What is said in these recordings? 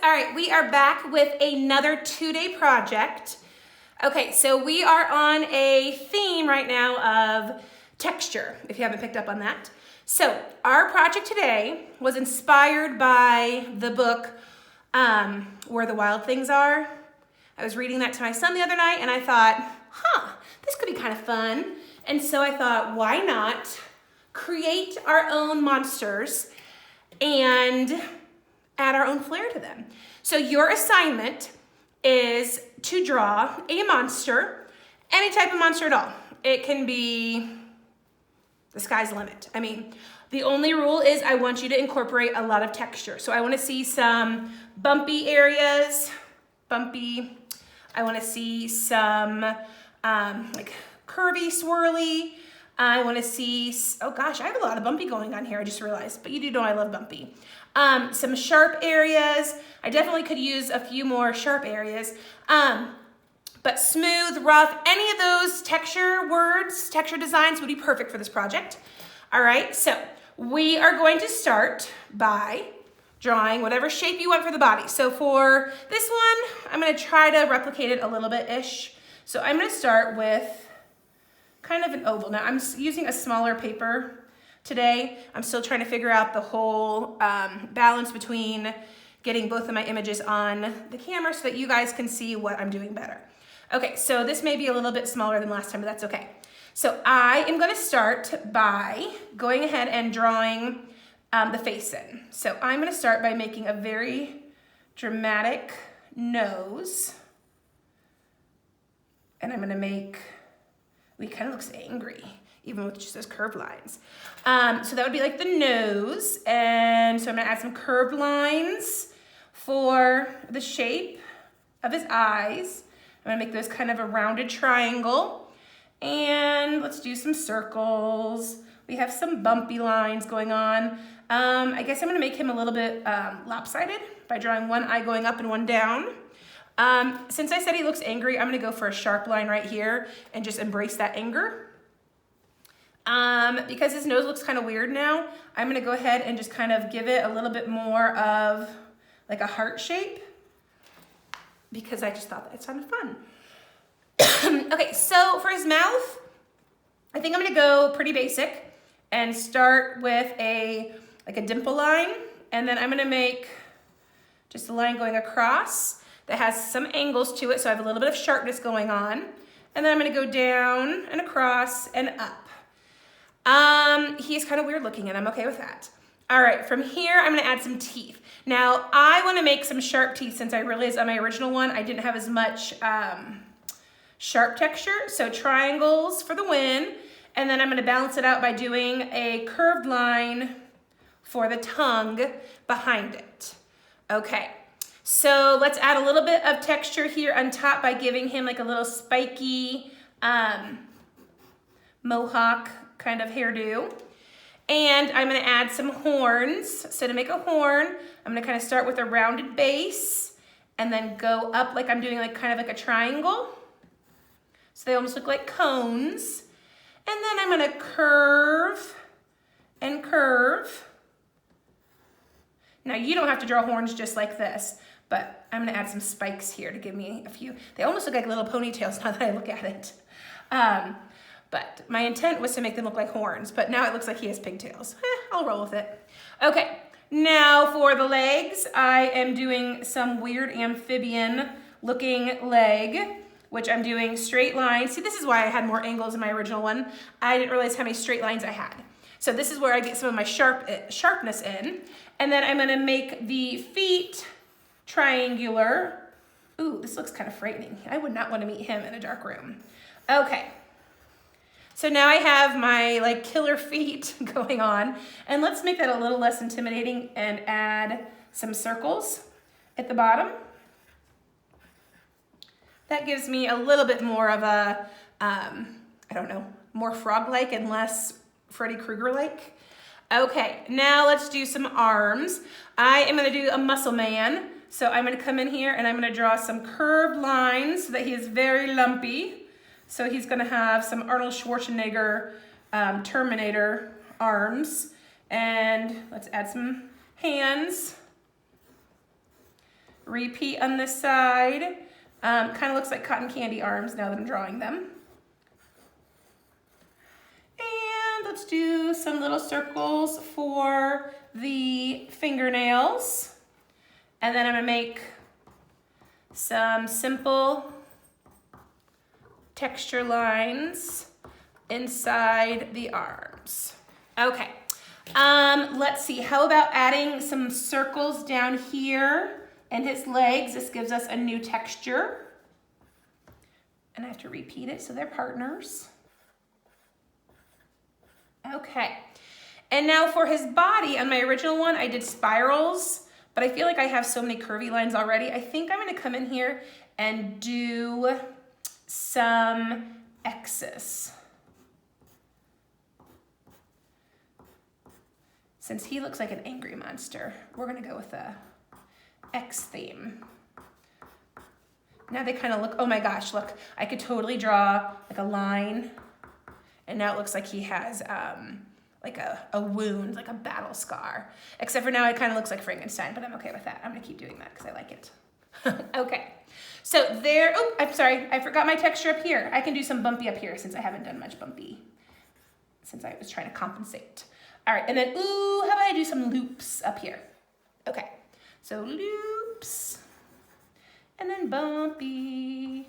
All right, we are back with another 2-day project. Okay, so we are on a theme right now of texture, if you haven't picked up on that. So our project today was inspired by the book Where the Wild Things Are. I was reading that to my son the other night and I thought, this could be kind of fun. And so I thought, why not create our own monsters and add our own flair to them. So your assignment is to draw a monster, any type of monster at all. It can be, the sky's the limit. I mean, the only rule is I want you to incorporate a lot of texture. So I want to see some bumpy areas, I want to see some like curvy, swirly. I want to see, oh gosh, I have a lot of bumpy going on here, I just realized, but you do know I love bumpy. Some sharp areas. I definitely could use a few more sharp areas. But smooth, rough, any of those texture words, texture designs would be perfect for this project. All right, so we are going to start by drawing whatever shape you want for the body. So for this one, I'm gonna try to replicate it a little bit-ish. So I'm gonna start with kind of an oval. Now I'm using a smaller paper today. I'm still trying to figure out the whole balance between getting both of my images on the camera so that you guys can see what I'm doing better. Okay, so this may be a little bit smaller than last time, but that's okay. So I am gonna start by going ahead and drawing the face in. So I'm gonna start by making a very dramatic nose. And I'm gonna make, he kind of looks angry, even with just those curved lines. So that would be like the nose. And so I'm gonna add some curved lines for the shape of his eyes. I'm gonna make those kind of a rounded triangle. And let's do some circles. We have some bumpy lines going on. I guess I'm gonna make him a little bit lopsided by drawing one eye going up and one down. Since I said he looks angry, I'm gonna go for a sharp line right here and just embrace that anger. Because his nose looks kind of weird now, I'm gonna go ahead and just kind of give it a little bit more of like a heart shape because I just thought that it sounded fun. Okay, so for his mouth, I think I'm gonna go pretty basic and start with like a dimple line, and then I'm gonna make just a line going across that has some angles to it, so I have a little bit of sharpness going on. And then I'm gonna go down and across and up. He's kind of weird looking and I'm okay with that. All right, from here, I'm gonna add some teeth. Now, I wanna make some sharp teeth since I realized on my original one, I didn't have as much sharp texture. So triangles for the win. And then I'm gonna balance it out by doing a curved line for the tongue behind it. Okay. So let's add a little bit of texture here on top by giving him like a little spiky mohawk kind of hairdo. And I'm gonna add some horns. So to make a horn, I'm gonna kind of start with a rounded base and then go up like I'm doing like kind of like a triangle. So they almost look like cones. And then I'm gonna curve and curve. Now you don't have to draw horns just like this, but I'm gonna add some spikes here to give me a few. They almost look like little ponytails now that I look at it. But my intent was to make them look like horns, but now it looks like he has pigtails. I'll roll with it. Okay, now for the legs, I am doing some weird amphibian looking leg, which I'm doing straight lines. See, this is why I had more angles in my original one. I didn't realize how many straight lines I had. So this is where I get some of my sharpness in. And then I'm gonna make the feet triangular. Ooh, this looks kind of frightening. I would not want to meet him in a dark room. Okay. So now I have my like killer feet going on, and let's make that a little less intimidating and add some circles at the bottom. That gives me a little bit more of a, I don't know, more frog-like and less Freddy Krueger-like. Okay, now let's do some arms. I am gonna do a muscle man. So I'm gonna come in here and I'm gonna draw some curved lines so that he is very lumpy. So he's gonna have some Arnold Schwarzenegger Terminator arms. And let's add some hands. Repeat on this side. Kind of looks like cotton candy arms now that I'm drawing them. And let's do some little circles for the fingernails. And then I'm gonna make some simple texture lines inside the arms. Okay, let's see, how about adding some circles down here and his legs? This gives us a new texture. And I have to repeat it so they're partners. Okay, and now for his body, on my original one, I did spirals, but I feel like I have so many curvy lines already. I think I'm gonna come in here and do some X's. Since he looks like an angry monster, we're gonna go with a X theme. Now they kind of look, oh my gosh, look, I could totally draw like a line, and now it looks like he has like a wound, like a battle scar. Except for now it kind of looks like Frankenstein, but I'm okay with that. I'm gonna keep doing that because I like it. Okay, so there, oh, I'm sorry, I forgot my texture up here. I can do some bumpy up here since I haven't done much bumpy, since I was trying to compensate. All right, and then, ooh, how about I do some loops up here? Okay, so loops, and then bumpy.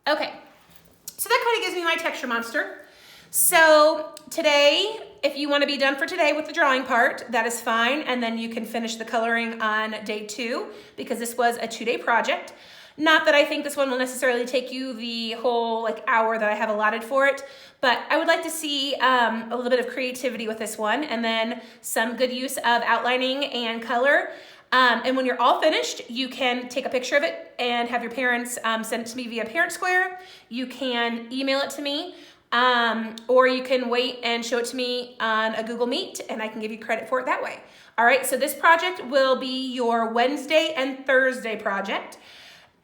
Okay, so that kind of gives me my texture monster. So today, if you want to be done for today with the drawing part, that is fine. And then you can finish the coloring on day 2 because this was a 2-day project. Not that I think this one will necessarily take you the whole hour that I have allotted for it, but I would like to see a little bit of creativity with this one, and then some good use of outlining and color. And when you're all finished, you can take a picture of it and have your parents send it to me via Parent Square. You can email it to me, or you can wait and show it to me on a Google Meet, and I can give you credit for it that way. All right, so this project will be your Wednesday and Thursday project.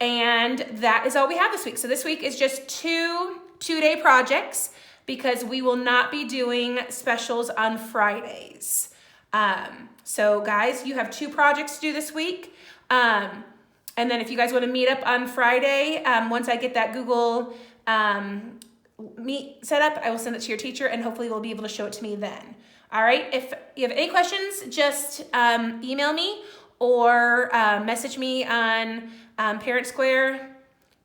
And that is all we have this week. So this week is just 2 2-day projects because we will not be doing specials on Fridays. So guys, you have 2 projects to do this week. And then if you guys want to meet up on Friday, once I get that Google Meet set up, I will send it to your teacher and hopefully we'll be able to show it to me then. All right, if you have any questions, just email me or message me on Parent Square,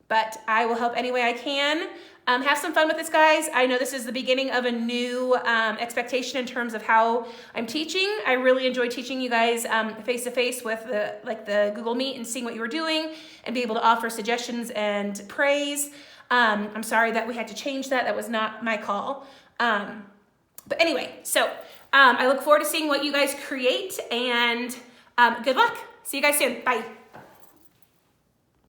but I will help any way I can. Have some fun with this, guys. I know this is the beginning of a new expectation in terms of how I'm teaching. I really enjoy teaching you guys face-to-face with the Google Meet and seeing what you were doing and be able to offer suggestions and praise. I'm sorry that we had to change that. That was not my call. But anyway, so I look forward to seeing what you guys create, and good luck. See you guys soon. Bye.